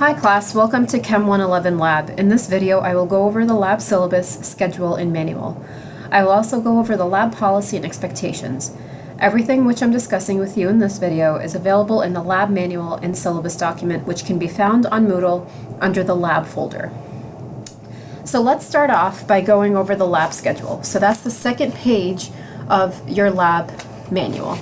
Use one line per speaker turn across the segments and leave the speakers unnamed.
Hi class, welcome to CHEM111 lab. In this video, I will go over the lab syllabus, schedule, and manual. I will also go over the lab policy and expectations. Everything which I'm discussing with you in this video is available in the lab manual and syllabus document, which can be found on Moodle under the lab folder. So let's start off by going over the lab schedule. So that's the second page of your lab manual.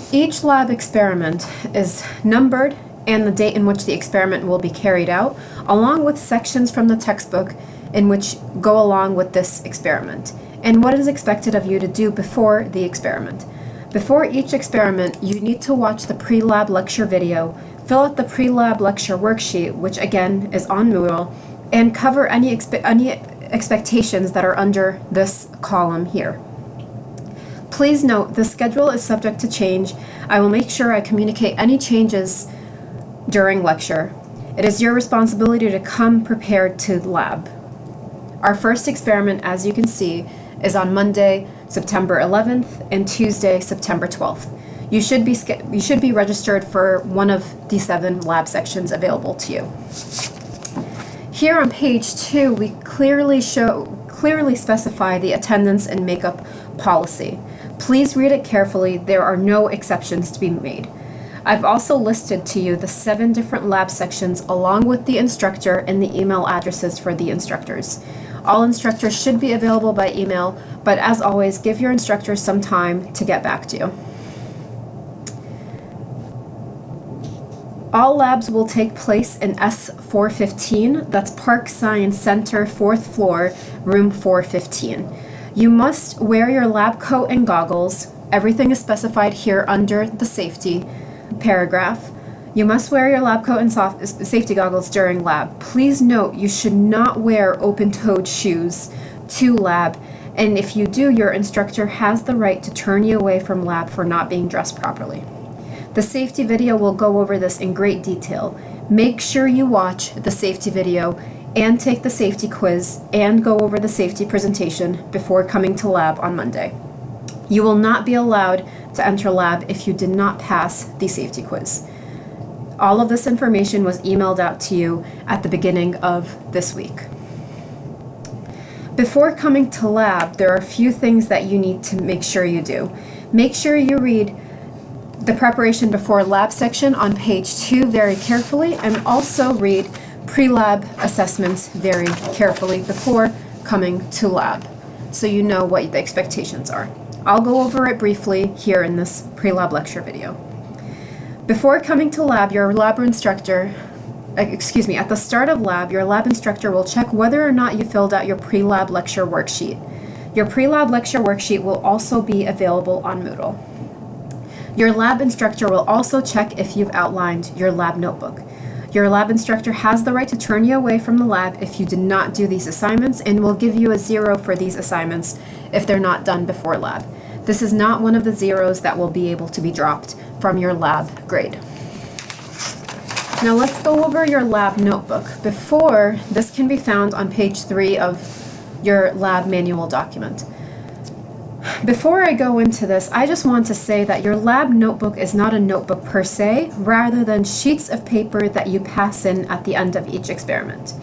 Each lab experiment is numbered and the date in which the experiment will be carried out, along with sections from the textbook in which go along with this experiment, and what is expected of you to do before the experiment. Before each experiment, you need to watch the pre-lab lecture video, fill out the pre-lab lecture worksheet, which again is on Moodle, and cover any expectations that are under this column here. Please note, the schedule is subject to change. I will make sure I communicate any changes during lecture. It is your responsibility to come prepared to lab. Our first experiment, as you can see, is on Monday, September 11th and Tuesday, September 12th. You should be registered for one of the 7 lab sections available to you. Here on page 2, we clearly specify the attendance and makeup policy. Please read it carefully. There are no exceptions to be made. I've also listed to you the 7 different lab sections along with the instructor and the email addresses for the instructors. All instructors should be available by email, but as always, give your instructors some time to get back to you. All labs will take place in S415, that's Park Science Center, 4th floor, room 415. You must wear your lab coat and goggles. Everything is specified here under the safety paragraph. You must wear your lab coat and safety goggles during lab. Please note, you should not wear open-toed shoes to lab, and if you do, your instructor has the right to turn you away from lab for not being dressed properly. The safety video will go over this in great detail. Make sure you watch the safety video and take the safety quiz and go over the safety presentation before coming to lab on Monday. You will not be allowed to enter lab if you did not pass the safety quiz. All of this information was emailed out to you at the beginning of this week. Before coming to lab, there are a few things that you need to make sure you do. Make sure you read the preparation before lab section on page 2 very carefully, and also read pre-lab assessments very carefully before coming to lab, so you know what the expectations are. I'll go over it briefly here in this pre-lab lecture video. Before coming to lab, your lab instructor, at the start of lab, your lab instructor will check whether or not you filled out your pre-lab lecture worksheet. Your pre-lab lecture worksheet will also be available on Moodle. Your lab instructor will also check if you've outlined your lab notebook. Your lab instructor has the right to turn you away from the lab if you did not do these assignments, and will give you a 0 for these assignments if they're not done before lab. This is not one of the zeros that will be able to be dropped from your lab grade. Now let's go over your lab notebook. This can be found on page 3 of your lab manual document. Before I go into this, I just want to say that your lab notebook is not a notebook per se, rather than sheets of paper that you pass in at the end of each experiment.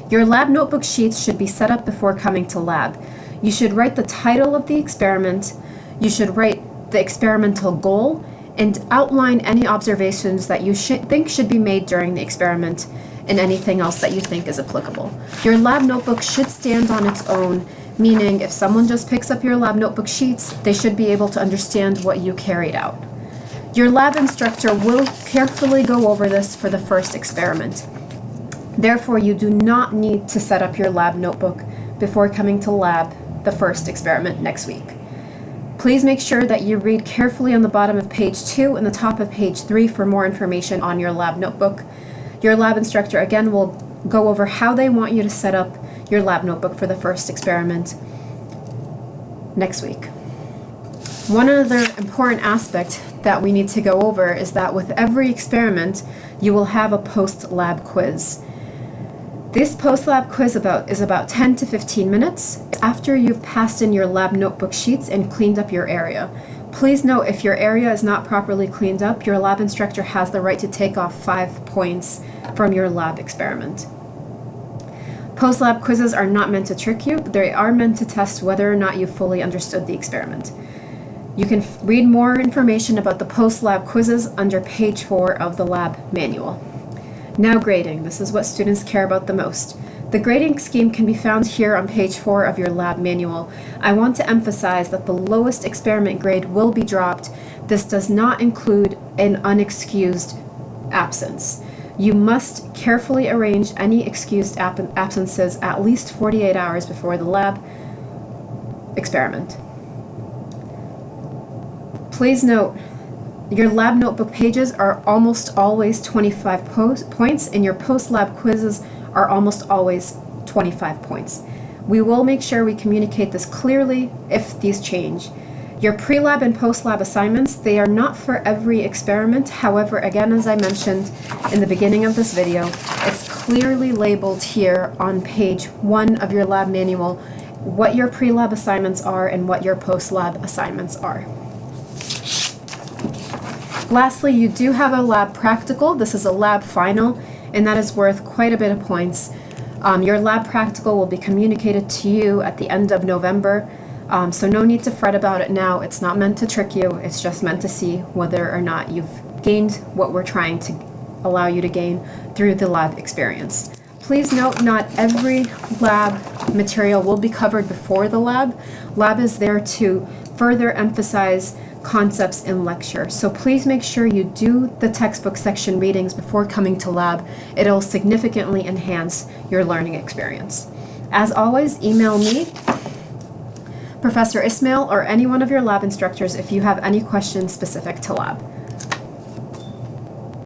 Your lab notebook sheets should be set up before coming to lab. You should write the title of the experiment, you should write the experimental goal, and outline any observations that you think should be made during the experiment, and anything else that you think is applicable. Your lab notebook should stand on its own, meaning if someone just picks up your lab notebook sheets, they should be able to understand what you carried out. Your lab instructor will carefully go over this for the first experiment. Therefore, you do not need to set up your lab notebook before coming to lab the first experiment next week. Please make sure that you read carefully on the bottom of page 2 and the top of page 3 for more information on your lab notebook. Your lab instructor again will go over how they want you to set up your lab notebook for the first experiment next week. One other important aspect that we need to go over is that with every experiment, you will have a post-lab quiz. This post-lab quiz is about 10 to 15 minutes after you've passed in your lab notebook sheets and cleaned up your area. Please note, if your area is not properly cleaned up, your lab instructor has the right to take off 5 points from your lab experiment. Post-lab quizzes are not meant to trick you. They are meant to test whether or not you fully understood the experiment. You can read more information about the post-lab quizzes under page 4 of the lab manual. Now grading. This is what students care about the most. The grading scheme can be found here on page 4 of your lab manual. I want to emphasize that the lowest experiment grade will be dropped. This does not include an unexcused absence. You must carefully arrange any excused absences at least 48 hours before the lab experiment. Please note, your lab notebook pages are almost always 25 points, and your post-lab quizzes are almost always 25 points. We will make sure we communicate this clearly if these change. Your pre-lab and post-lab assignments, they are not for every experiment. However, again, as I mentioned in the beginning of this video, it's clearly labeled here on page 1 of your lab manual what your pre-lab assignments are and what your post-lab assignments are. Lastly, you do have a lab practical. This is a lab final, and that is worth quite a bit of points. Your lab practical will be communicated to you at the end of November. So no need to fret about it now. It's not meant to trick you. It's just meant to see whether or not you've gained what we're trying to allow you to gain through the lab experience. Please note, not every lab material will be covered before the lab. Lab is there to further emphasize concepts in lecture. So please make sure you do the textbook section readings before coming to lab. It'll significantly enhance your learning experience. As always, email me, Professor Ismail, or any one of your lab instructors if you have any questions specific to lab.